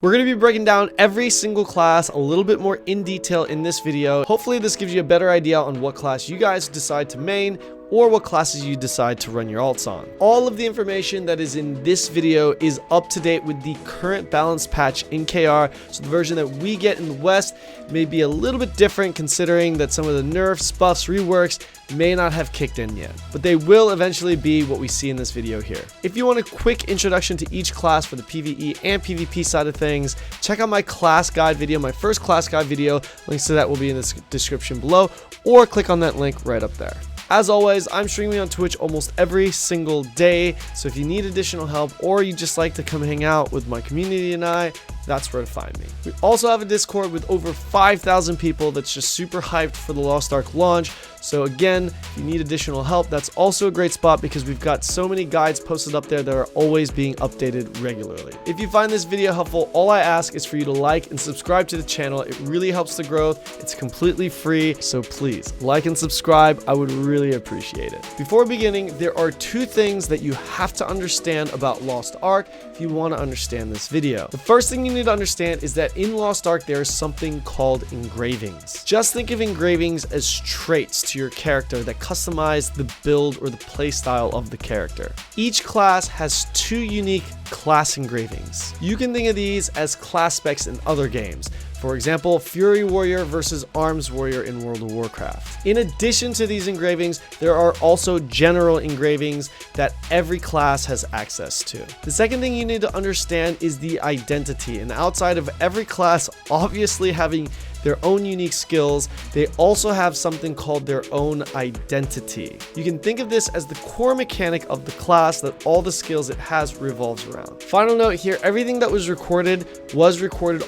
We're going to be breaking down every single class a little bit more in detail in this video. Hopefully this gives you a better idea on what class you guys decide to main or what classes you decide to run your alts on. All of the information that is in this video is up to date with the current balance patch in KR, so the version that we get in the West may be a little bit different considering that some of the nerfs, buffs, reworks may not have kicked in yet, but they will eventually be what we see in this video here. If you want a quick introduction to each class for the PvE and PvP side of things, check out my class guide video, my first class guide video. Links to that will be in the description below, or click on that link right up there. As always, I'm streaming on Twitch almost every single day, so if you need additional help or you just like to come hang out with my community and I, that's where to find me. We also have a Discord with over 5,000 people that's just super hyped for the Lost Ark launch. So again, if you need additional help, that's also a great spot because we've got so many guides posted up there that are always being updated regularly. If you find this video helpful, all I ask is for you to like and subscribe to the channel. It really helps the growth. It's completely free, so please like and subscribe. I would really appreciate it. Before beginning, there are two things that you have to understand about Lost Ark if you want to understand this video. The first thing you need to understand is that in Lost Ark there is something called engravings. Just think of engravings as traits to your character that customize the build or the playstyle of the character. Each class has two unique class engravings. You can think of these as class specs in other games. For example, Fury Warrior versus Arms Warrior in World of Warcraft. In addition to these engravings, there are also general engravings that every class has access to. The second thing you need to understand is the identity, and outside of every class obviously having their own unique skills, they also have something called their own identity. You can think of this as the core mechanic of the class that all the skills it has revolves around. Final note here, everything that was recorded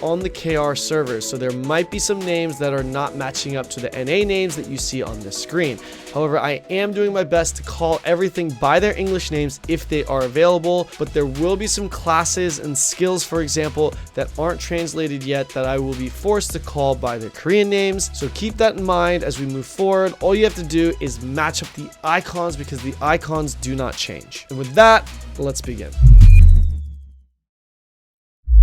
on the KR servers, so there might be some names that are not matching up to the NA names that you see on this screen. However, I am doing my best to call everything by their English names if they are available, but there will be some classes and skills, for example, that aren't translated yet that I will be forced to call by their Korean names. So keep that in mind as we move forward. All you have to do is match up the icons because the icons do not change. And with that, let's begin.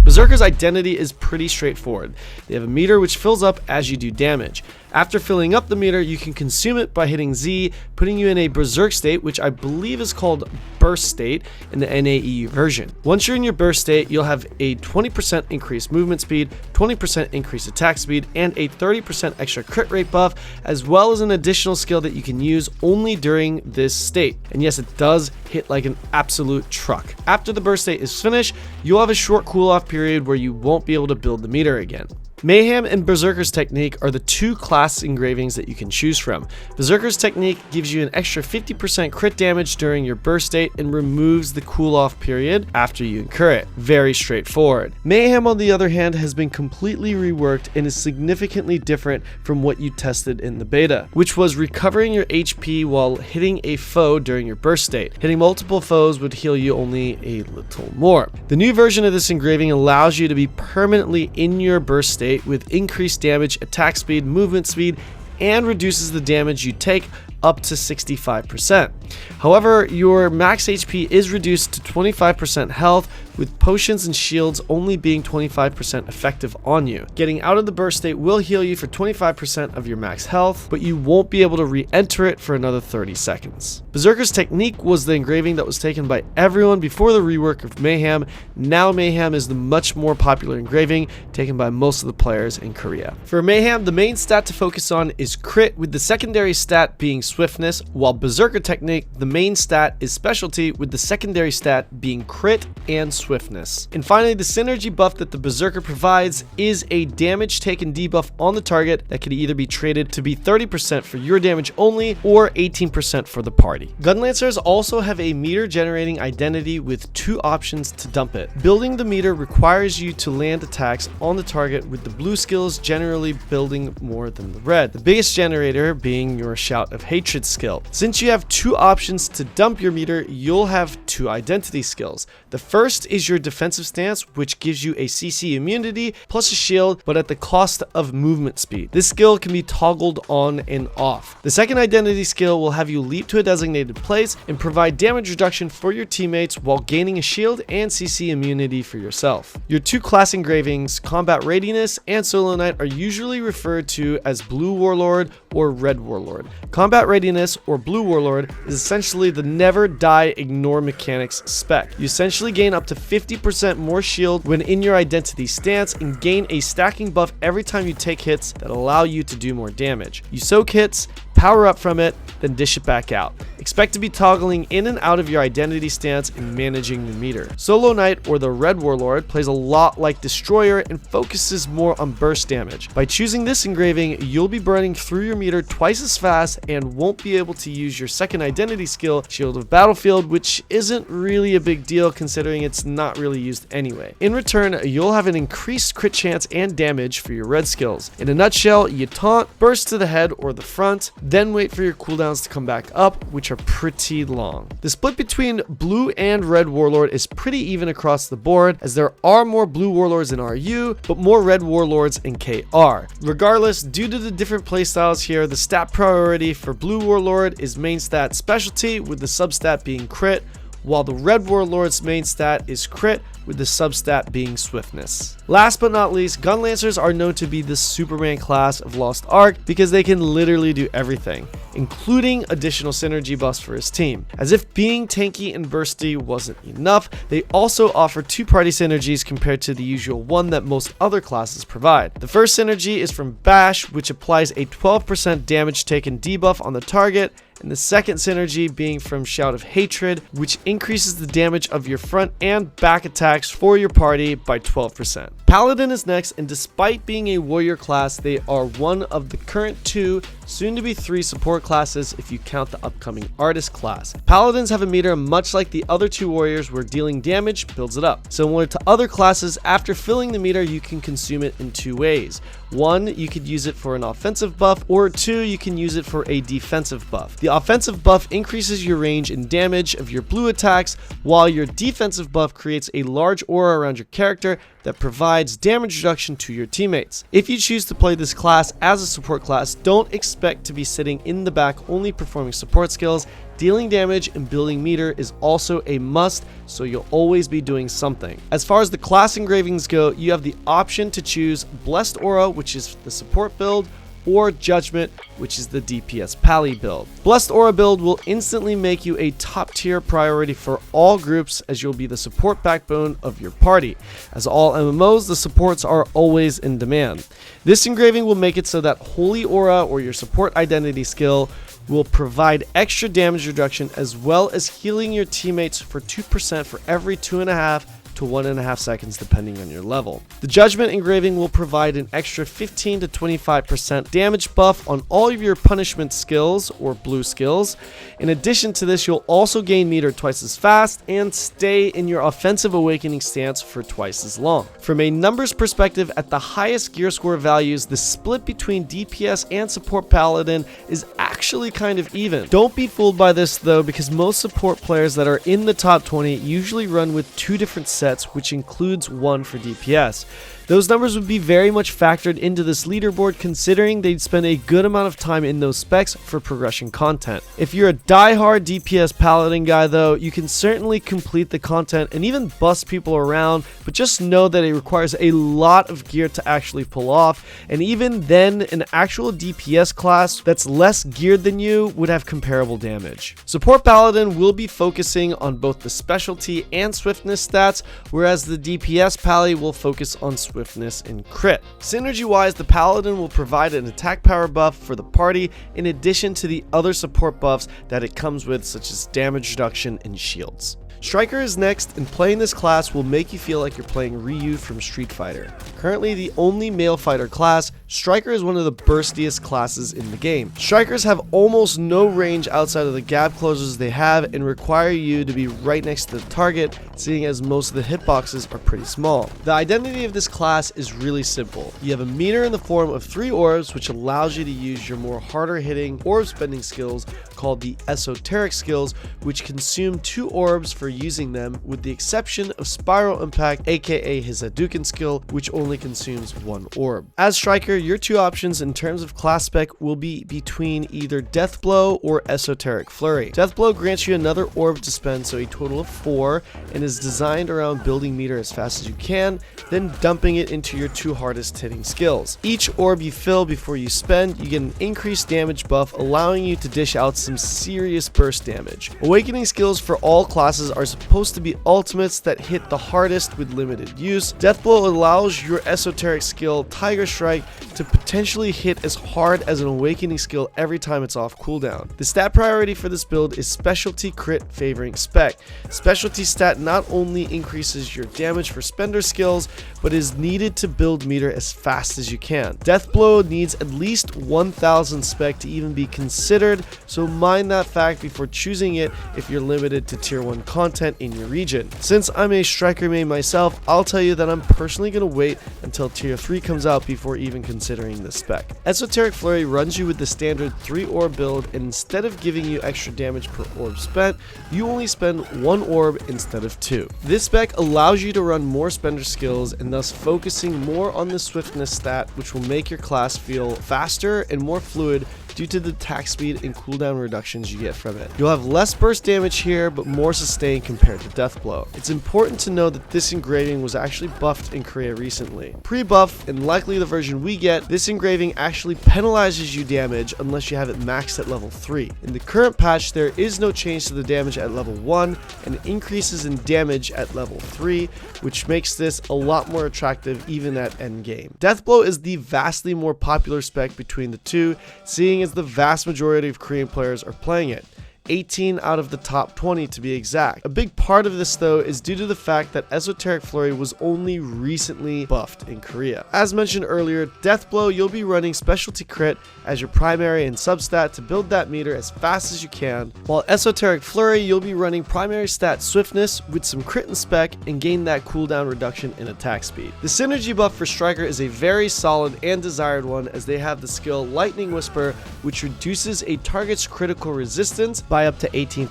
Berserker's identity is pretty straightforward. They have a meter which fills up as you do damage. After filling up the meter, you can consume it by hitting Z, putting you in a Berserk state, which I believe is called Burst State in the NAEU version. Once you're in your Burst State, you'll have a 20% increased movement speed, 20% increased attack speed, and a 30% extra crit rate buff, as well as an additional skill that you can use only during this state. And yes, it does hit like an absolute truck. After the Burst State is finished, you'll have a short cool-off period where you won't be able to build the meter again. Mayhem and Berserker's Technique are the two class engravings that you can choose from. Berserker's Technique gives you an extra 50% crit damage during your burst state and removes the cool off period after you incur it. Very straightforward. Mayhem, on the other hand, has been completely reworked and is significantly different from what you tested in the beta, which was recovering your HP while hitting a foe during your burst state. Hitting multiple foes would heal you only a little more. The new version of this engraving allows you to be permanently in your burst state with increased damage, attack speed, movement speed, and reduces the damage you take up to 65%. However, your max HP is reduced to 25% health, with potions and shields only being 25% effective on you. Getting out of the burst state will heal you for 25% of your max health, but you won't be able to re-enter it for another 30 seconds. Berserker's Technique was the engraving that was taken by everyone before the rework of Mayhem. Now Mayhem is the much more popular engraving taken by most of the players in Korea. For Mayhem, the main stat to focus on is crit, with the secondary stat being swiftness, while Berserker Technique, the main stat is specialty, with the secondary stat being crit and swiftness. And finally, the synergy buff that the Berserker provides is a damage taken debuff on the target that can either be traded to be 30% for your damage only or 18% for the party. Gunlancers also have a meter generating identity with two options to dump it. Building the meter requires you to land attacks on the target, with the blue skills generally building more than the red. The biggest generator being your Shout of Hate Hatred skill. Since you have two options to dump your meter, you'll have two identity skills. The first is your defensive stance, which gives you a CC immunity plus a shield, but at the cost of movement speed. This skill can be toggled on and off. The second identity skill will have you leap to a designated place and provide damage reduction for your teammates while gaining a shield and CC immunity for yourself. Your two class engravings, Combat Readiness and Solo Knight, are usually referred to as Blue Warlord or Red Warlord. Combat Readiness or Blue Warlord is essentially the never die ignore mechanics spec. You essentially gain up to 50% more shield when in your identity stance and gain a stacking buff every time you take hits that allow you to do more damage. You soak hits, power up from it, then dish it back out. Expect to be toggling in and out of your identity stance and managing your meter. Solo Knight or the Red Warlord plays a lot like Destroyer and focuses more on burst damage. By choosing this engraving, you'll be burning through your meter twice as fast and won't be able to use your second identity skill, Shield of Battlefield, which isn't really a big deal considering it's not really used anyway. In return, you'll have an increased crit chance and damage for your red skills. In a nutshell, you taunt, burst to the head or the front, then wait for your cooldowns to come back up, which are pretty long. The split between Blue and Red Warlord is pretty even across the board, as there are more Blue Warlords in RU, but more Red Warlords in KR. Regardless, due to the different playstyles here, the stat priority for Blue Warlord is main stat specialty, with the substat being crit, while the Red Warlord's main stat is crit, with the substat being swiftness. Last but not least, Gunlancers are known to be the Superman class of Lost Ark because they can literally do everything, including additional synergy buffs for his team. As if being tanky and bursty wasn't enough, they also offer two party synergies compared to the usual one that most other classes provide. The first synergy is from Bash, which applies a 12% damage taken debuff on the target, and the second synergy being from Shout of Hatred, which increases the damage of your front and back attacks for your party by 12%. Paladin is next, and despite being a warrior class, they are one of the current two, soon to be 3 support classes if you count the upcoming artist class. Paladins have a meter much like the other two warriors, where dealing damage builds it up. Similar to other classes, after filling the meter, you can consume it in two ways. One, you could use it for an offensive buff, or two, you can use it for a defensive buff. The offensive buff increases your range and damage of your blue attacks, while your defensive buff creates a large aura around your character that provides damage reduction to your teammates. If you choose to play this class as a support class, don't expect to be sitting in the back only performing support skills. Dealing damage and building meter is also a must, so you'll always be doing something. As far as the class engravings go, you have the option to choose Blessed Aura, which is the support build, or Judgment, which is the DPS Pally build. Blessed Aura build will instantly make you a top tier priority for all groups, as you'll be the support backbone of your party. As all MMOs, the supports are always in demand. This engraving will make it so that Holy Aura, or your support identity skill, will provide extra damage reduction as well as healing your teammates for 2% for every 2.5 to 1.5 seconds depending on your level. The Judgment engraving will provide an extra 15 to 25% damage buff on all of your punishment skills or blue skills. In addition to this, you'll also gain meter twice as fast and stay in your offensive awakening stance for twice as long. From a numbers perspective, at the highest gear score values, the split between DPS and support Paladin is actually kind of even. Don't be fooled by this though, because most support players that are in the top 20 usually run with two different sets, which includes one for DPS. Those numbers would be very much factored into this leaderboard, considering they'd spend a good amount of time in those specs for progression content. If you're a die-hard DPS Paladin guy though, you can certainly complete the content and even bust people around, but just know that it requires a lot of gear to actually pull off, and even then an actual DPS class that's less geared than you would have comparable damage. Support Paladin will be focusing on both the specialty and swiftness stats, whereas the DPS Pally will focus on swiftness and crit. Synergy wise, the Paladin will provide an attack power buff for the party in addition to the other support buffs that it comes with, such as damage reduction and shields. Striker is next, and playing this class will make you feel like you're playing Ryu from Street Fighter. Currently the only male fighter class, Striker is one of the burstiest classes in the game. Strikers have almost no range outside of the gap closers they have and require you to be right next to the target, seeing as most of the hitboxes are pretty small. The identity of this class is really simple. You have a meter in the form of 3 orbs, which allows you to use your more harder hitting orb spending skills called the esoteric skills, which consume 2 orbs for using them, with the exception of Spiral Impact, aka his Hadouken skill, which only consumes 1 orb. As Striker, your 2 options in terms of class spec will be between either Death Blow or Esoteric Flurry. Death Blow grants you another orb to spend, so a total of 4, and is designed around building meter as fast as you can, then dumping it into your 2 hardest hitting skills. Each orb you fill before you spend, you get an increased damage buff, allowing you to dish out some serious burst damage. Awakening skills for all classes are supposed to be ultimates that hit the hardest with limited use. Death Blow allows your esoteric skill, Tiger Strike, to potentially hit as hard as an awakening skill every time it's off cooldown. The stat priority for this build is Specialty Crit favoring Spec. Specialty stat not only increases your damage for spender skills, but is needed to build meter as fast as you can. Death Blow needs at least 1000 spec to even be considered, so mind that fact before choosing it if you're limited to tier 1 content in your region. Since I'm a Striker main myself, I'll tell you that I'm personally going to wait until tier 3 comes out before even considering this spec. Esoteric Flurry runs you with the standard 3 orb build, and instead of giving you extra damage per orb spent, you only spend 1 orb instead of 2. This spec allows you to run more spender skills and thus focusing more on the swiftness stat, which will make your class feel faster and more fluid due to the attack speed and cooldown reductions you get from it. You'll have less burst damage here, but more sustain compared to Death Blow. It's important to know that this engraving was actually buffed in Korea recently. Pre-buff, and likely the version we get, this engraving actually penalizes you damage unless you have it maxed at level 3. In the current patch, there is no change to the damage at level 1, and increases in damage at level 3, which makes this a lot more attractive even at endgame. Death Blow is the vastly more popular spec between the two, seeing as the vast majority of Korean players are playing it. 18 out of the top 20 to be exact. A big part of this though is due to the fact that Esoteric Flurry was only recently buffed in Korea. As mentioned earlier, Death Blow, you'll be running Specialty Crit as your primary and substat to build that meter as fast as you can, while Esoteric Flurry, you'll be running primary stat Swiftness with some crit and spec and gain that cooldown reduction in attack speed. The synergy buff for Striker is a very solid and desired one, as they have the skill Lightning Whisper, which reduces a target's critical resistance by up to 18%.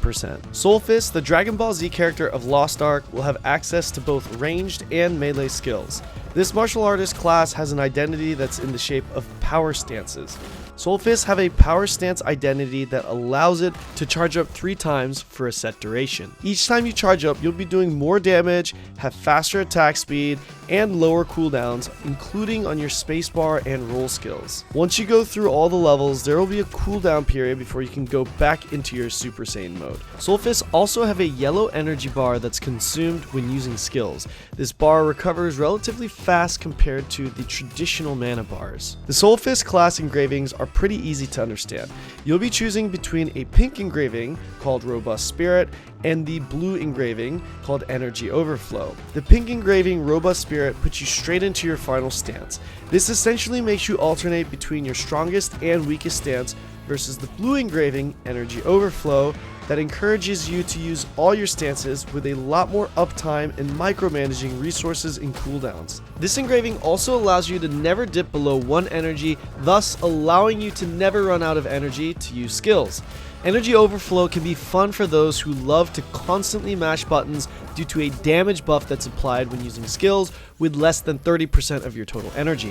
Soulfist, the Dragon Ball Z character of Lost Ark, will have access to both ranged and melee skills. This martial artist class has an identity that's in the shape of power stances. Soulfists have a power stance identity that allows it to charge up 3 times for a set duration. Each time you charge up, you'll be doing more damage, have faster attack speed, and lower cooldowns, including on your spacebar and roll skills. Once you go through all the levels, there will be a cooldown period before you can go back into your Super Saiyan mode. Soulfists also have a yellow energy bar that's consumed when using skills. This bar recovers relatively fast compared to the traditional mana bars. The Soulfist class engravings are pretty easy to understand. You'll be choosing between a pink engraving called Robust Spirit and the blue engraving called Energy Overflow. The pink engraving Robust Spirit puts you straight into your final stance. This essentially makes you alternate between your strongest and weakest stance, versus the blue engraving Energy Overflow that encourages you to use all your stances with a lot more uptime and micromanaging resources and cooldowns. This engraving also allows you to never dip below 1 energy, thus allowing you to never run out of energy to use skills. Energy Overflow can be fun for those who love to constantly mash buttons due to a damage buff that's applied when using skills with less than 30% of your total energy.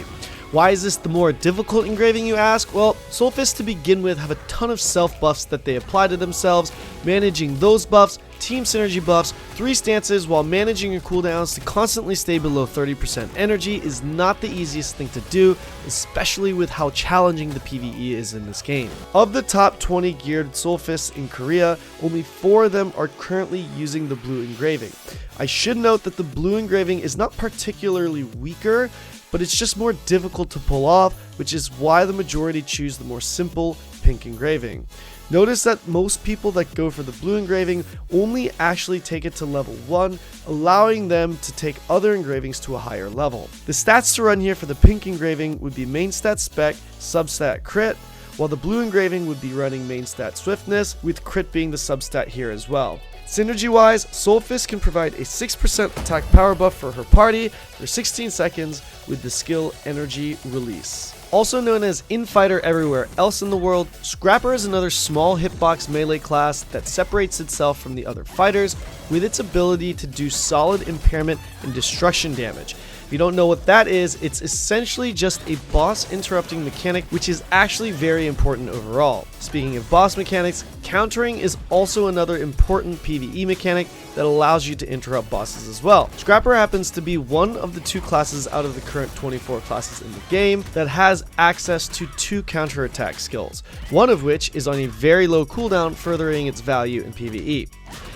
Why is this the more difficult engraving, you ask? Well, Soulfists to begin with have a ton of self buffs that they apply to themselves. Managing those buffs, team synergy buffs, 3 stances while managing your cooldowns to constantly stay below 30% energy is not the easiest thing to do, especially with how challenging the PvE is in this game. Of the top 20 geared Soulfists in Korea, only 4 of them are currently using the blue engraving. I should note that the blue engraving is not particularly weaker, but it's just more difficult to pull off, which is why the majority choose the more simple pink engraving. Notice that most people that go for the blue engraving only actually take it to level 1, allowing them to take other engravings to a higher level. The stats to run here for the pink engraving would be main stat spec, substat crit, while the blue engraving would be running main stat swiftness, with crit being the substat here as well. Synergy wise, Soulfist can provide a 6% attack power buff for her party for 16 seconds with the skill Energy Release. Also known as Infighter everywhere else in the world, Scrapper is another small hitbox melee class that separates itself from the other fighters with its ability to do solid impairment and destruction damage. If you don't know what that is, it's essentially just a boss interrupting mechanic, which is actually very important overall. Speaking of boss mechanics, countering is also another important PvE mechanic that allows you to interrupt bosses as well. Scrapper happens to be one of the 2 classes out of the current 24 classes in the game that has access to 2 counterattack skills, one of which is on a very low cooldown, furthering its value in PvE.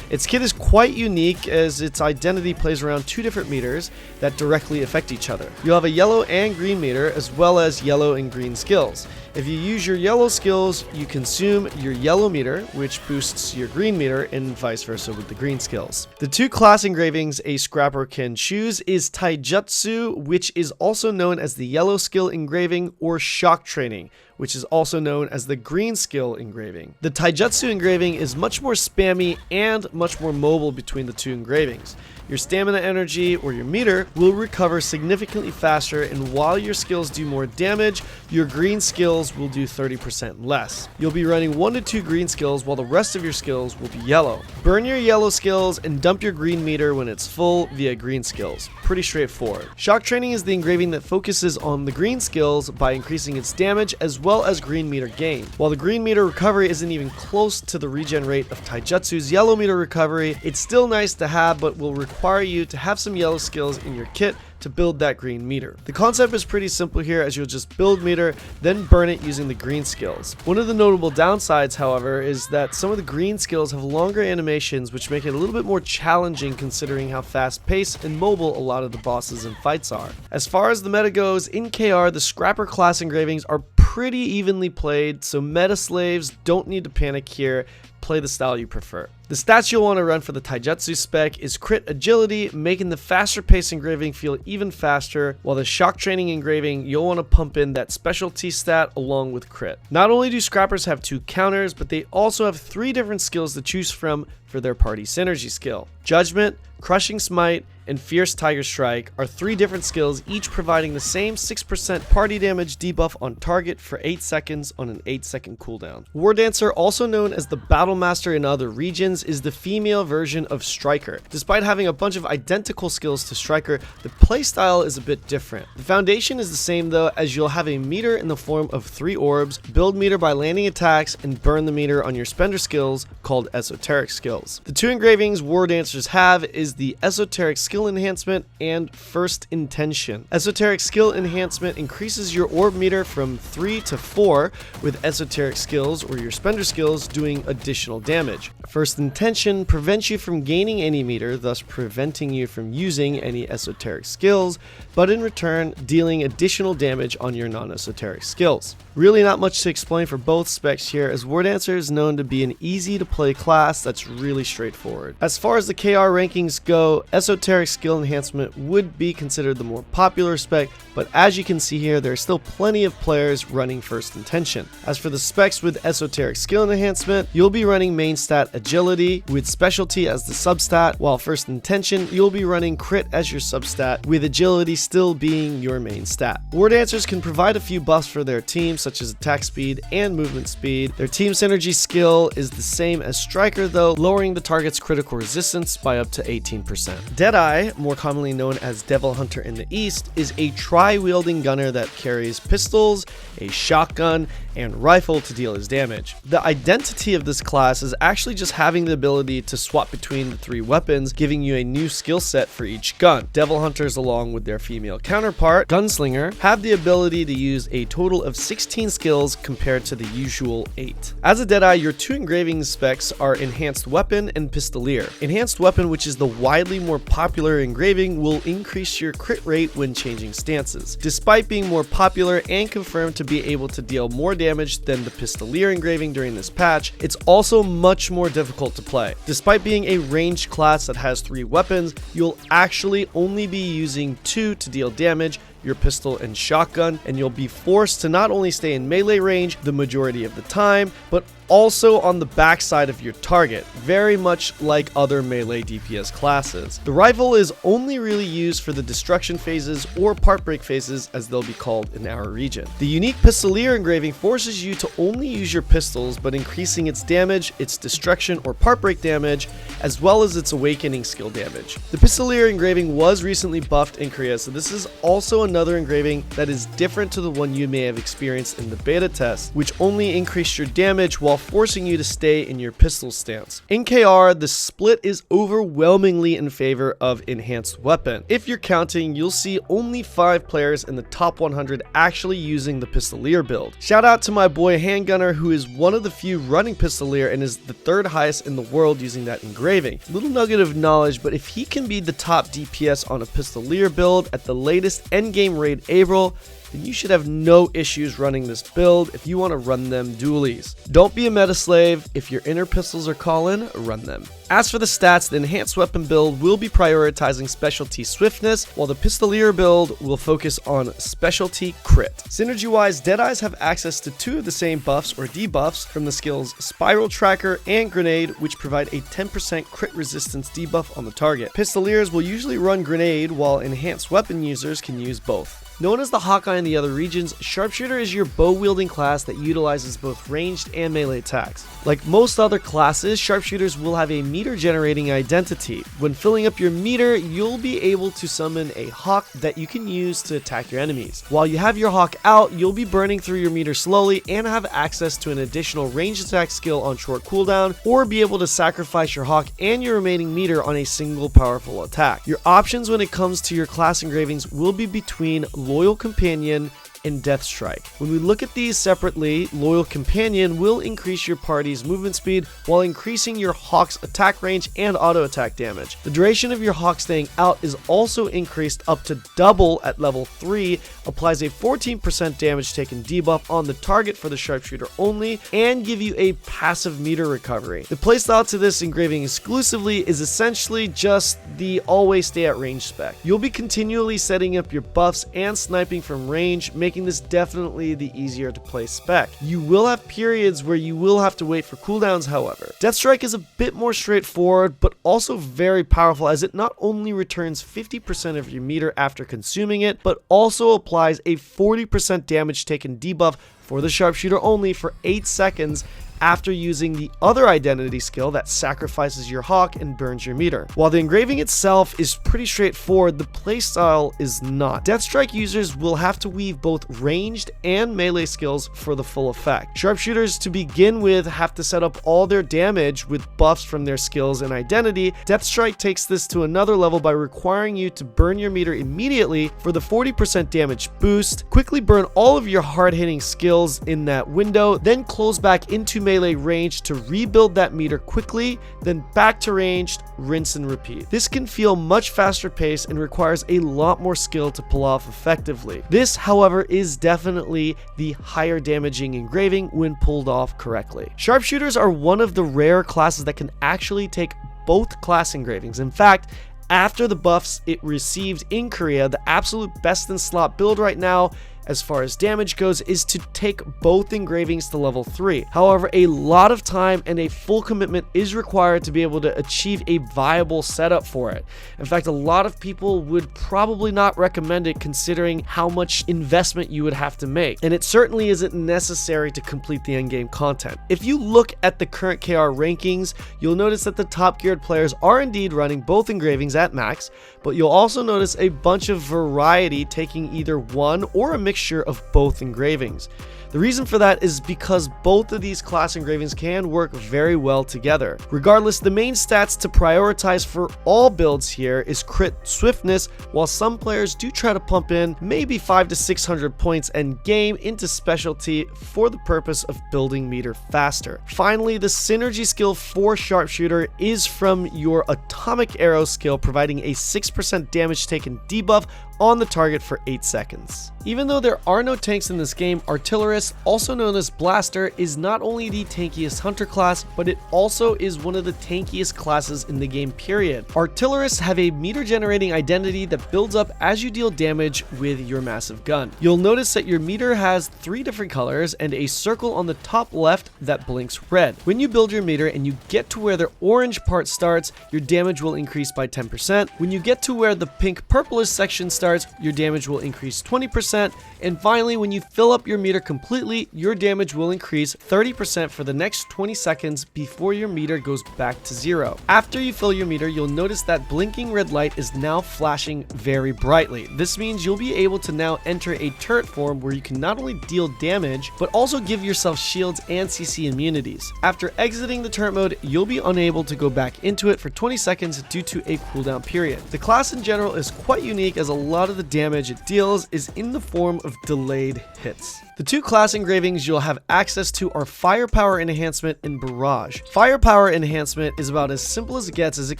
Its kit is quite unique as its identity plays around 2 different meters that directly affect each other. You'll have a yellow and green meter as well as yellow and green skills. If you use your yellow skills, you consume your yellow meter, which boosts your green meter, and vice versa with the green skills. The 2 class engravings a Scrapper can choose is Taijutsu, which is also known as the yellow skill engraving, or Shock Training, which is also known as the green skill engraving. The Taijutsu engraving is much more spammy and much more mobile between the 2 engravings. Your stamina energy, or your meter, will recover significantly faster, and while your skills do more damage, your green skills will do 30% less. You'll be running 1 to 2 green skills while the rest of your skills will be yellow. Burn your yellow skills and dump your green meter when it's full via green skills. Pretty straightforward. Shock Training is the engraving that focuses on the green skills by increasing its damage as well as green meter gain. While the green meter recovery isn't even close to the regen rate of Taijutsu's yellow meter recovery, it's still nice to have, but will require you to have some yellow skills in your kit to build that green meter. The concept is pretty simple here, as you'll just build meter, then burn it using the green skills. One of the notable downsides, however, is that some of the green skills have longer animations, which make it a little bit more challenging considering how fast paced and mobile a lot of the bosses and fights are. As far as the meta goes, in KR, the Scrapper class engravings are pretty evenly played, so meta slaves don't need to panic here. Play the style you prefer. The stats you'll want to run for the Taijutsu spec is crit agility, making the faster pace engraving feel even faster, while the Shock Training engraving, you'll want to pump in that specialty stat along with crit. Not only do Scrappers have 2 counters, but they also have 3 different skills to choose from for their party synergy skill. Judgment, Crushing Smite, and Fierce Tiger Strike are 3 different skills, each providing the same 6% party damage debuff on target for 8 seconds on an 8-second cooldown. Wardancer, also known as the Battle Master in other regions, is the female version of Striker. Despite having a bunch of identical skills to Striker, the playstyle is a bit different. The foundation is the same though, as you'll have a meter in the form of 3 orbs, build meter by landing attacks, and burn the meter on your spender skills called esoteric skills. The 2 engravings Wardancers have is the esoteric skill enhancement and first intention. Esoteric skill enhancement increases your orb meter from 3 to 4, with esoteric skills or your spender skills doing additional damage. First intention prevents you from gaining any meter, thus preventing you from using any esoteric skills, but in return dealing additional damage on your non-esoteric skills. Really not much to explain for both specs here, as Wardancer is known to be an easy to play class that's really straightforward. As far as the KR rankings go, esoteric skill enhancement would be considered the more popular spec, but as you can see here, there are still plenty of players running first intention. As for the specs with esoteric skill enhancement, you'll be running main stat agility with specialty as the substat, while first intention you'll be running crit as your substat, with agility still being your main stat. Wardancers can provide a few buffs for their team, such as attack speed and movement speed. Their team synergy skill is the same as Striker though, lowering the target's critical resistance by up to 18%. Deadeye, more commonly known as Devil Hunter in the East, is a tri-wielding gunner that carries pistols, a shotgun, and rifle to deal his damage. The identity of this class is actually just having the ability to swap between the 3 weapons, giving you a new skill set for each gun. Devil Hunters, along with their female counterpart, Gunslinger, have the ability to use a total of 16 skills compared to the usual 8. As a Deadeye, your 2 engraving specs are Enhanced Weapon and Pistolier. Enhanced Weapon, which is the widely more popular popular engraving will increase your crit rate when changing stances. Despite being more popular and confirmed to be able to deal more damage than the Pistolier engraving during this patch, it's also much more difficult to play. Despite being a ranged class that has 3 weapons, you'll actually only be using 2 to deal damage, your pistol and shotgun, and you'll be forced to not only stay in melee range the majority of the time, but also on the backside of your target, very much like other melee DPS classes. The rifle is only really used for the destruction phases or part break phases, as they'll be called in our region. The unique Pistolier engraving forces you to only use your pistols, but increasing its damage, its destruction or part break damage, as well as its awakening skill damage. The Pistolier engraving was recently buffed in Korea, so this is also another engraving that is different to the one you may have experienced in the beta test, which only increased your damage while forcing you to stay in your pistol stance. In KR, the split is overwhelmingly in favor of enhanced weapon. If you're counting, you'll see only 5 players in the top 100 actually using the Pistolier build. Shout out to my boy Handgunner, who is one of the few running Pistolier and is the 3rd highest in the world using that engraving. Little nugget of knowledge, but if he can be the top DPS on a Pistolier build at the latest endgame raid April, then you should have no issues running this build if you want to run them dualies. Don't be a meta slave. If your inner pistols are calling, run them. As for the stats, the enhanced weapon build will be prioritizing specialty swiftness, while the Pistolier build will focus on specialty crit. Synergy wise, Deadeyes have access to 2 of the same buffs or debuffs from the skills Spiral Tracker and Grenade, which provide a 10% crit resistance debuff on the target. Pistoliers will usually run Grenade, while enhanced weapon users can use both. Known as the Hawkeye in the other regions, Sharpshooter is your bow-wielding class that utilizes both ranged and melee attacks. Like most other classes, Sharpshooters will have a meter-generating identity. When filling up your meter, you'll be able to summon a hawk that you can use to attack your enemies. While you have your hawk out, you'll be burning through your meter slowly and have access to an additional ranged attack skill on short cooldown, or be able to sacrifice your hawk and your remaining meter on a single powerful attack. Your options when it comes to your class engravings will be between Loyal Companion and Death Strike. When we look at these separately, Loyal Companion will increase your party's movement speed while increasing your Hawk's attack range and auto attack damage. The duration of your Hawk staying out is also increased up to double at level 3, applies a 14% damage taken debuff on the target for the Sharpshooter only, and give you a passive meter recovery. The playstyle to this engraving exclusively is essentially just the always stay at range spec. You'll be continually setting up your buffs and sniping from range, making this definitely the easier to play spec. You will have periods where you will have to wait for cooldowns, however. Death Strike is a bit more straightforward, but also very powerful, as it not only returns 50% of your meter after consuming it, but also applies a 40% damage taken debuff for the Sharpshooter only for 8 seconds after using the other identity skill that sacrifices your hawk and burns your meter. While the engraving itself is pretty straightforward, the playstyle is not. Death Strike users will have to weave both ranged and melee skills for the full effect. Sharpshooters to begin with have to set up all their damage with buffs from their skills and identity. Death Strike takes this to another level by requiring you to burn your meter immediately for the 40% damage boost, quickly burn all of your hard-hitting skills in that window, then close back into melee range to rebuild that meter quickly, then back to ranged, rinse and repeat. This can feel much faster paced and requires a lot more skill to pull off effectively. This, however, is definitely the higher damaging engraving when pulled off correctly. Sharpshooters are one of the rare classes that can actually take both class engravings. In fact, after the buffs it received in Korea, the absolute best in slot build right now as far as damage goes is to take both engravings to level 3. However, a lot of time and a full commitment is required to be able to achieve a viable setup for it. In fact, a lot of people would probably not recommend it, considering how much investment you would have to make, and it certainly isn't necessary to complete the endgame content. If you look at the current KR rankings, you'll notice that the top geared players are indeed running both engravings at max, but you'll also notice a bunch of variety taking either one or a mixture mixture of both engravings. The reason for that is because both of these class engravings can work very well together. Regardless, the main stats to prioritize for all builds here is crit swiftness, while some players do try to pump in maybe 500 to 600 points end game into specialty for the purpose of building meter faster. Finally, the synergy skill for Sharpshooter is from your atomic arrow skill, providing a 6% damage taken debuff on the target for 8 seconds. Even though there are no tanks in this game, Artillerist, also known as Blaster, is not only the tankiest hunter class, but it also is one of the tankiest classes in the game period. Artillerists have a meter generating identity that builds up as you deal damage with your massive gun. You'll notice that your meter has 3 different colors and a circle on the top left that blinks red. When you build your meter and you get to where the orange part starts, your damage will increase by 10%. When you get to where the pink purplish section starts, your damage will increase 20%, and finally, when you fill up your meter completely, your damage will increase 30% for the next 20 seconds before your meter goes back to 0. After you fill your meter, you'll notice that blinking red light is now flashing very brightly. This means you'll be able to now enter a turret form where you can not only deal damage, but also give yourself shields and CC immunities. After exiting the turret mode, you'll be unable to go back into it for 20 seconds due to a cooldown period. The class in general is quite unique, as a lot of the damage it deals is in the form of delayed hits. The 2 class engravings you'll have access to are Firepower Enhancement and Barrage. Firepower Enhancement is about as simple as it gets, as it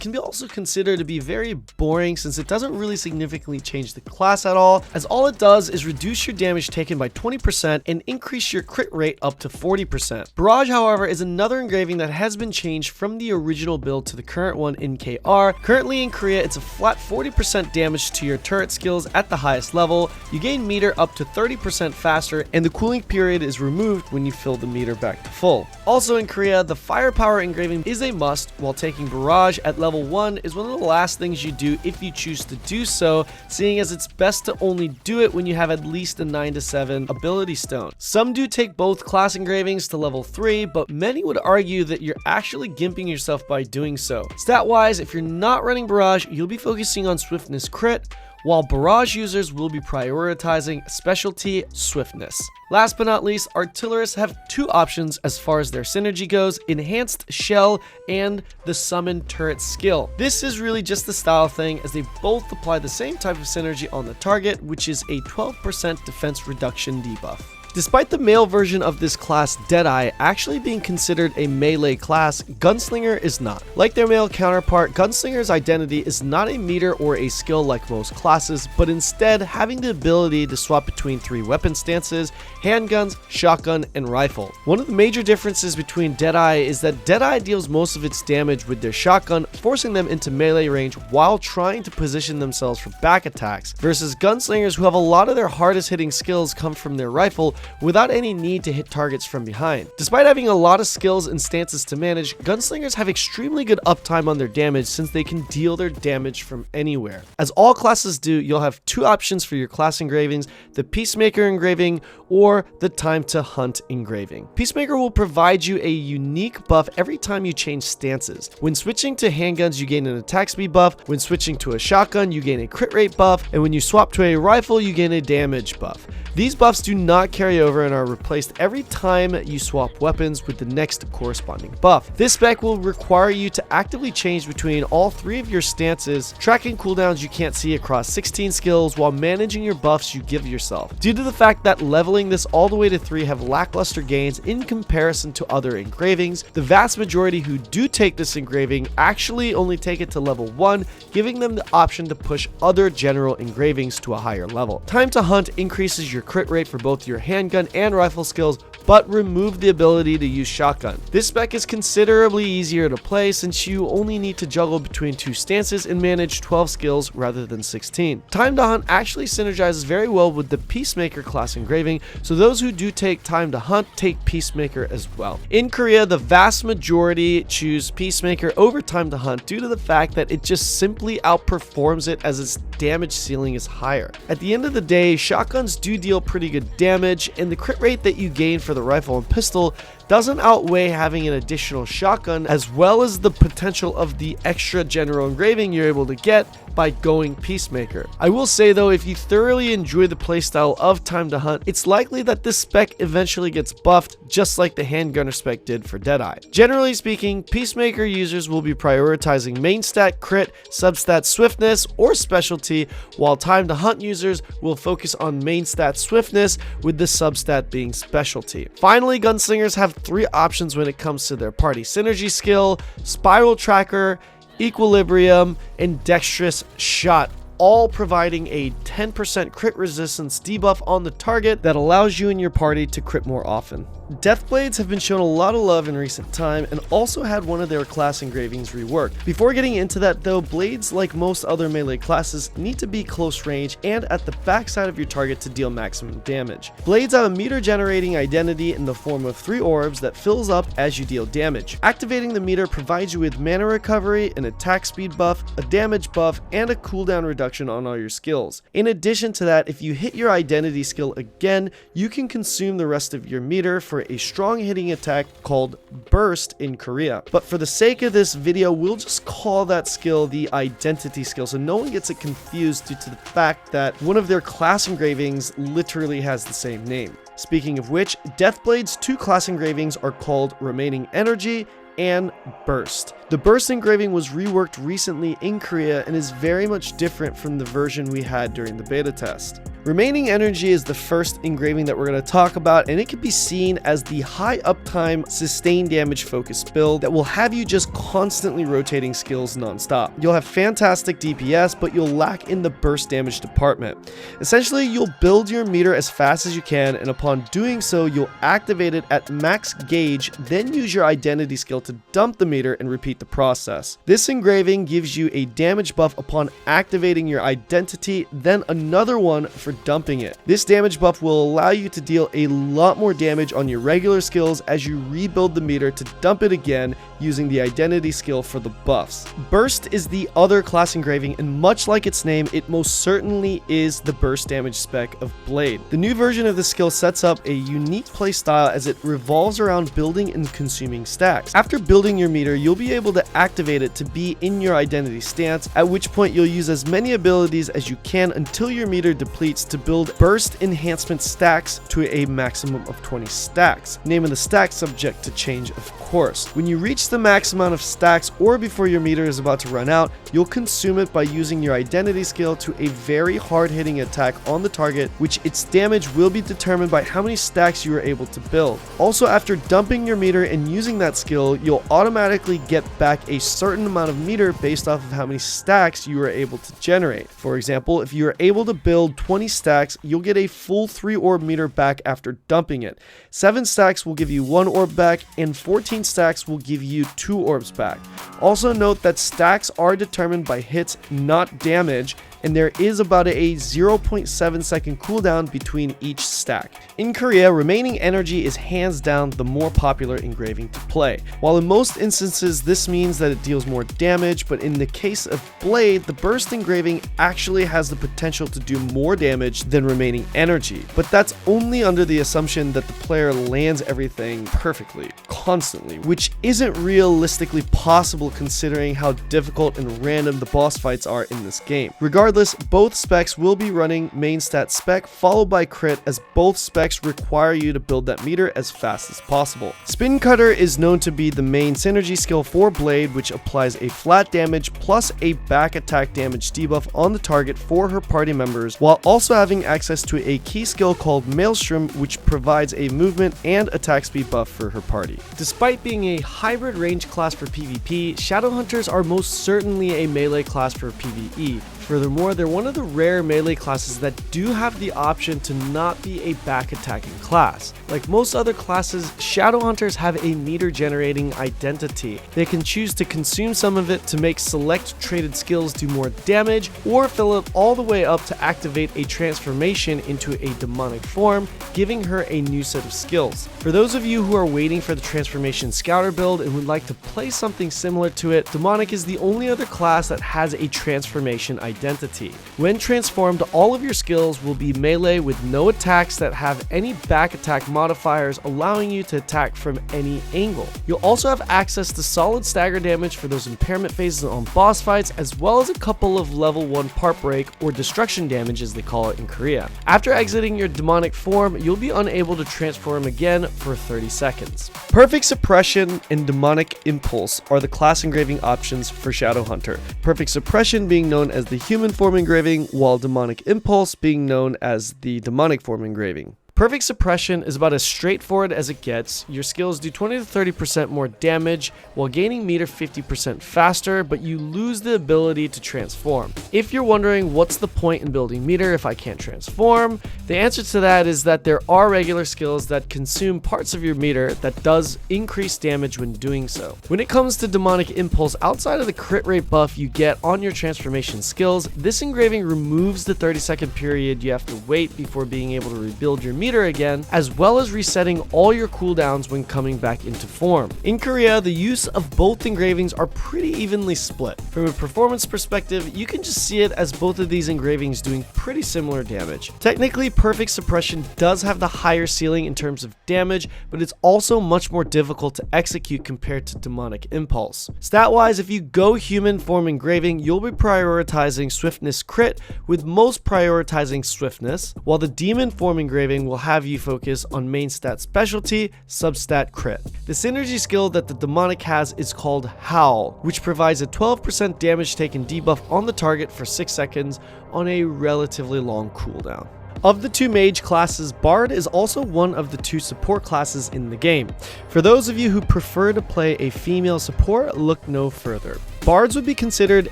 can be also considered to be very boring since it doesn't really significantly change the class at all, as all it does is reduce your damage taken by 20% and increase your crit rate up to 40%. Barrage, however, is another engraving that has been changed from the original build to the current one in KR. Currently in Korea, it's a flat 40% damage to your turret skills at the highest level. You gain meter up to 30% faster, and the cooling period is removed when you fill the meter back to full. Also in Korea, the Firepower engraving is a must, while taking Barrage at level 1 is one of the last things you do if you choose to do so, seeing as it's best to only do it when you have at least a 9 to 7 ability stone. Some do take both class engravings to level 3, but many would argue that you're actually gimping yourself by doing so. Stat wise, if you're not running Barrage, you'll be focusing on swiftness crit, while Barrage users will be prioritizing specialty swiftness. Last but not least, Artillerists have 2 options as far as their synergy goes: Enhanced Shell and the Summon Turret skill. This is really just the style thing, as they both apply the same type of synergy on the target, which is a 12% defense reduction debuff. Despite the male version of this class, Deadeye, actually being considered a melee class, Gunslinger is not. Like their male counterpart, Gunslinger's identity is not a meter or a skill like most classes, but instead having the ability to swap between 3 weapon stances: handguns, shotgun, and rifle. One of the major differences between Deadeye is that Deadeye deals most of its damage with their shotgun, forcing them into melee range while trying to position themselves for back attacks, versus Gunslingers, who have a lot of their hardest hitting skills come from their rifle, without any need to hit targets from behind. Despite having a lot of skills and stances to manage, Gunslingers have extremely good uptime on their damage since they can deal their damage from anywhere. As all classes do, you'll have 2 options for your class engravings: the Peacemaker engraving or the Time to Hunt engraving. Peacemaker will provide you a unique buff every time you change stances. When switching to handguns, you gain an attack speed buff; when switching to a shotgun, you gain a crit rate buff; and when you swap to a rifle, you gain a damage buff. These buffs do not carry over and are replaced every time you swap weapons with the next corresponding buff. This spec will require you to actively change between all 3 of your stances, tracking cooldowns you can't see across 16 skills while managing your buffs you give yourself. Due to the fact that leveling this all the way to 3 have lackluster gains in comparison to other engravings, the vast majority who do take this engraving actually only take it to level 1, giving them the option to push other general engravings to a higher level. Time to Hunt increases your crit rate for both your handgun and rifle skills, but remove the ability to use shotgun. This spec is considerably easier to play since you only need to juggle between 2 stances and manage 12 skills rather than 16. Time to Hunt actually synergizes very well with the Peacemaker class engraving, so those who do take Time to Hunt take Peacemaker as well. In Korea, the vast majority choose Peacemaker over Time to Hunt due to the fact that it just simply outperforms it, as its damage ceiling is higher. At the end of the day, shotguns do deal pretty good damage, and the crit rate that you gain for the rifle and pistol doesn't outweigh having an additional shotgun, as well as the potential of the extra general engraving you're able to get by going Peacemaker. I will say though, if you thoroughly enjoy the playstyle of Time to Hunt, it's likely that this spec eventually gets buffed, just like the handgunner spec did for Deadeye. Generally speaking, Peacemaker users will be prioritizing main stat, crit, substat swiftness, or specialty, while Time to Hunt users will focus on main stat swiftness, with the substat being specialty. Finally, Gunslingers have 3 options when it comes to their party synergy skill: Spiral Tracker, Equilibrium, and Dexterous Shot, all providing a 10% crit resistance debuff on the target that allows you and your party to crit more often. Deathblades have been shown a lot of love in recent time and also had one of their class engravings reworked. Before getting into that though, blades, like most other melee classes, need to be close range and at the backside of your target to deal maximum damage. Blades have a meter generating identity in the form of 3 orbs that fills up as you deal damage. Activating the meter provides you with mana recovery, an attack speed buff, a damage buff, and a cooldown reduction on all your skills. In addition to that, if you hit your identity skill again, you can consume the rest of your meter for a strong hitting attack called Burst in Korea. But for the sake of this video, we'll just call that skill the identity skill, so no one gets it confused due to the fact that one of their class engravings literally has the same name. Speaking of which, Deathblade's 2 class engravings are called Remaining Energy and Burst. The Burst engraving was reworked recently in Korea and is very much different from the version we had during the beta test. Remaining Energy is the first engraving that we're going to talk about, and it can be seen as the high uptime, sustained damage focused build that will have you just constantly rotating skills non-stop. You'll have fantastic DPS, but you'll lack in the burst damage department. Essentially, you'll build your meter as fast as you can, and upon doing so, you'll activate it at max gauge, then use your identity skill to dump the meter and repeat the process. This engraving gives you a damage buff upon activating your identity, then another one for dumping it. This damage buff will allow you to deal a lot more damage on your regular skills as you rebuild the meter to dump it again using the identity skill for the buffs. Burst is the other class engraving, and much like its name, it most certainly is the burst damage spec of Blade. The new version of the skill sets up a unique play style as it revolves around building and consuming stacks. After building your meter, you'll be able to activate it to be in your identity stance, at which point you'll use as many abilities as you can until your meter depletes to build burst enhancement stacks to a maximum of 20 stacks. Name of the stack subject to change, of course. When you reach the max amount of stacks, or before your meter is about to run out, you'll consume it by using your identity skill to a very hard-hitting attack on the target, which its damage will be determined by how many stacks you are able to build. Also, after dumping your meter and using that skill, you'll automatically get back a certain amount of meter based off of how many stacks you are able to generate. For example, if you are able to build 20 stacks, you'll get a full 3 orb meter back after dumping it. 7 stacks will give you 1 orb back, and 14 stacks will give you 2 orbs back. Also note that stacks are determined by hits, not damage, and there is about a 0.7 second cooldown between each stack. In Korea, Remaining Energy is hands down the more popular engraving to play. While in most instances this means that it deals more damage, but in the case of Blade, the burst engraving actually has the potential to do more damage than Remaining Energy. But that's only under the assumption that the player lands everything perfectly, constantly, which isn't realistically possible considering how difficult and random the boss fights are in this game. Regardless, both specs will be running main stat spec followed by crit, as both specs require you to build that meter as fast as possible. Spin Cutter is known to be the main synergy skill for Blade, which applies a flat damage plus a back attack damage debuff on the target for her party members, while also having access to a key skill called Maelstrom, which provides a movement and attack speed buff for her party. Despite being a hybrid range class for PvP, Shadowhunters are most certainly a melee class for PvE. Furthermore, they're one of the rare melee classes that do have the option to not be a back attacking class. Like most other classes, Shadowhunters have a meter generating identity. They can choose to consume some of it to make select traded skills do more damage, or fill it all the way up to activate a transformation into a demonic form, giving her a new set of skills. For those of you who are waiting for the transformation scouter build and would like to play something similar to it, demonic is the only other class that has a transformation identity. identity. When transformed, all of your skills will be melee with no attacks that have any back attack modifiers, allowing you to attack from any angle. You'll also have access to solid stagger damage for those impairment phases on boss fights, as well as a couple of level 1 part break or destruction damage as they call it in Korea. After exiting your demonic form, you'll be unable to transform again for 30 seconds. Perfect Suppression and Demonic Impulse are the class engraving options for Shadowhunter. Perfect Suppression being known as the human form engraving, while Demonic Impulse being known as the demonic form engraving. Perfect Suppression is about as straightforward as it gets. Your skills do 20 to 30% more damage while gaining meter 50% faster, but you lose the ability to transform. If you're wondering what's the point in building meter if I can't transform, the answer to that is that there are regular skills that consume parts of your meter that does increase damage when doing so. When it comes to Demonic Impulse, outside of the crit rate buff you get on your transformation skills, this engraving removes the 30-second period you have to wait before being able to rebuild your meter again, as well as resetting all your cooldowns when coming back into form. In Korea, the use of both engravings are pretty evenly split. From a performance perspective, you can just see it as both of these engravings doing pretty similar damage. Technically, Perfect Suppression does have the higher ceiling in terms of damage, but it's also much more difficult to execute compared to Demonic Impulse. Stat-wise, if you go human form engraving, you'll be prioritizing swiftness crit, with most prioritizing swiftness, while the demon form engraving will have you focus on main stat specialty, substat crit. The synergy skill that the demonic has is called Howl, which provides a 12% damage taken debuff on the target for 6 seconds on a relatively long cooldown. Of the two mage classes, Bard is also one of the two support classes in the game. For those of you who prefer to play a female support, look no further. Bards would be considered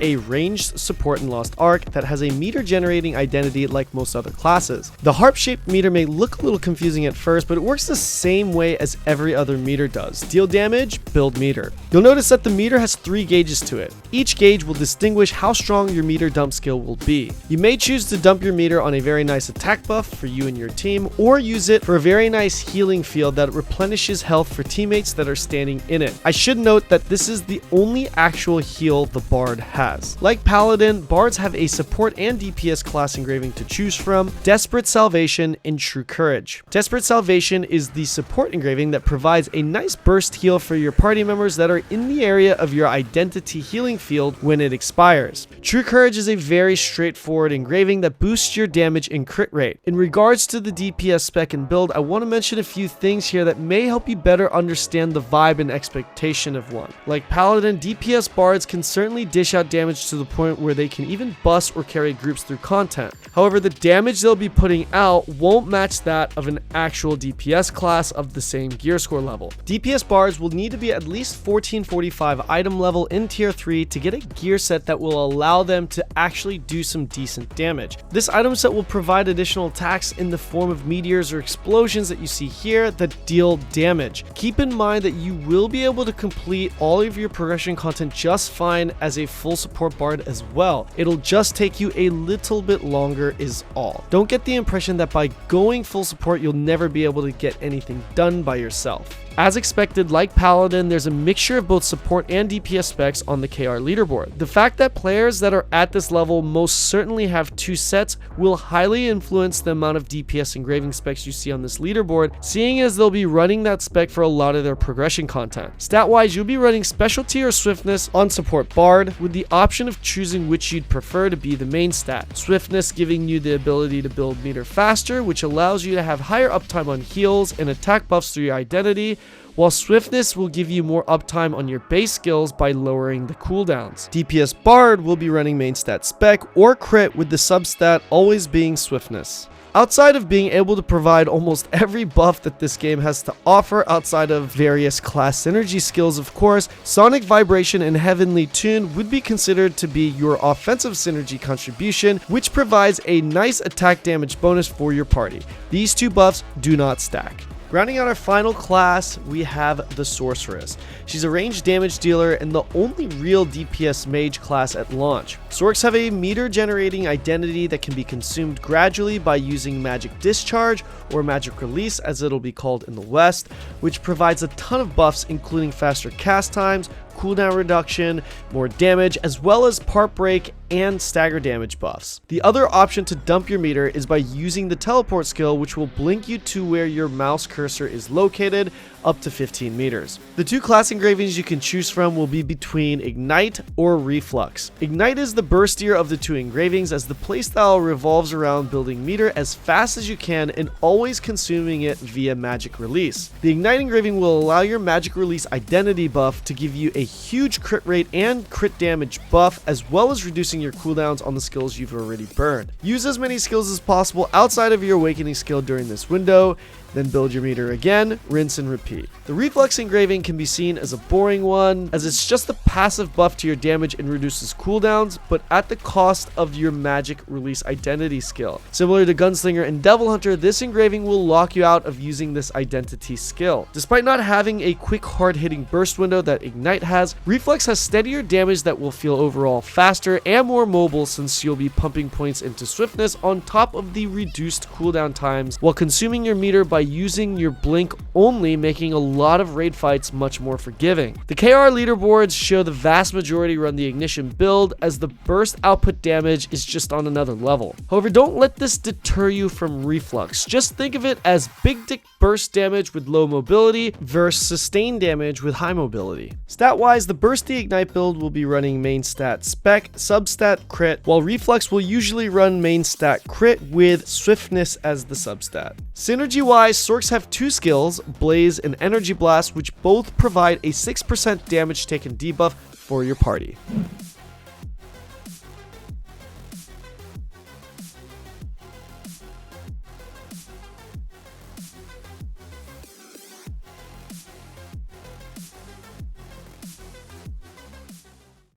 a ranged support in Lost Ark that has a meter generating identity like most other classes. The harp-shaped meter may look a little confusing at first, but it works the same way as every other meter does. Deal damage, build meter. You'll notice that the meter has 3 gauges to it. Each gauge will distinguish how strong your meter dump skill will be. You may choose to dump your meter on a very nice attack buff for you and your team, or use it for a very nice healing field that replenishes health for teammates that are standing in it. I should note that this is the only actual heal the Bard has. Like Paladin, Bards have a support and DPS class engraving to choose from: Desperate Salvation and True Courage. Desperate Salvation is the support engraving that provides a nice burst heal for your party members that are in the area of your identity healing field when it expires. True Courage is a very straightforward engraving that boosts your damage and crit rate. In regards to the DPS spec and build, I want to mention a few things here that may help you better understand the vibe and expectation of one. Like Paladin, DPS Bards can certainly dish out damage to the point where they can even bust or carry groups through content. However, the damage they'll be putting out won't match that of an actual DPS class of the same gear score level. DPS Bards will need to be at least 1445 item level in tier 3 to get a gear set that will allow them to actually do some decent damage. This item set will provide additional attacks in the form of meteors or explosions that you see here that deal damage. Keep in mind that you will be able to complete all of your progression content just fine as a full support Bard as well. It'll just take you a little bit longer is all. Don't get the impression that by going full support you'll never be able to get anything done by yourself. As expected, like Paladin, there's a mixture of both support and DPS specs on the KR leaderboard. The fact that players that are at this level most certainly have 2 sets will highly influence the amount of DPS engraving specs you see on this leaderboard, seeing as they'll be running that spec for a lot of their progression content. Stat-wise, you'll be running specialty or swiftness on support Bard, with the option of choosing which you'd prefer to be the main stat. Swiftness giving you the ability to build meter faster, which allows you to have higher uptime on heals and attack buffs through your identity, while swiftness will give you more uptime on your base skills by lowering the cooldowns. DPS Bard will be running main stat spec or crit, with the substat always being swiftness. Outside of being able to provide almost every buff that this game has to offer outside of various class synergy skills, of course, Sonic Vibration and Heavenly Tune would be considered to be your offensive synergy contribution, which provides a nice attack damage bonus for your party. These 2 buffs do not stack. Rounding out our final class, we have the Sorceress. She's a ranged damage dealer and the only real DPS mage class at launch. Sorcs have a meter generating identity that can be consumed gradually by using magic discharge, or magic release as it'll be called in the West, which provides a ton of buffs including faster cast times, cooldown reduction, more damage, as well as part break and stagger damage buffs. The other option to dump your meter is by using the teleport skill, which will blink you to where your mouse cursor is located up to 15 meters. The two class engravings you can choose from will be between Ignite or Reflux. Ignite is the burstier of the two engravings, as the playstyle revolves around building meter as fast as you can and always consuming it via magic release. The Ignite engraving will allow your magic release identity buff to give you a huge crit rate and crit damage buff, as well as reducing your cooldowns on the skills you've already burned. Use as many skills as possible outside of your awakening skill during this window, then build your meter again, rinse and repeat. The reflux engraving can be seen as a boring one, as it's just a passive buff to your damage and reduces cooldowns, but at the cost of your magic release identity skill. Similar to Gunslinger and Deadeye, this engraving will lock you out of using this identity skill. Despite not having a quick hard-hitting burst window that Ignite has, Reflux has steadier damage that will feel overall faster and more mobile, since you'll be pumping points into swiftness on top of the reduced cooldown times while consuming your meter by using your blink only, making a lot of raid fights much more forgiving. The KR leaderboards show the vast majority run the ignition build, as the burst output damage is just on another level. However, don't let this deter you from Reflux. Just think of it as big dick burst damage with low mobility versus sustained damage with high mobility. Stat wise, the bursty Ignite build will be running main stat spec, substat crit, while Reflux will usually run main stat crit with swiftness as the substat. Synergy wise, Sorcs have two skills, Blaze and Energy Blast, which both provide a 6% damage taken debuff for your party.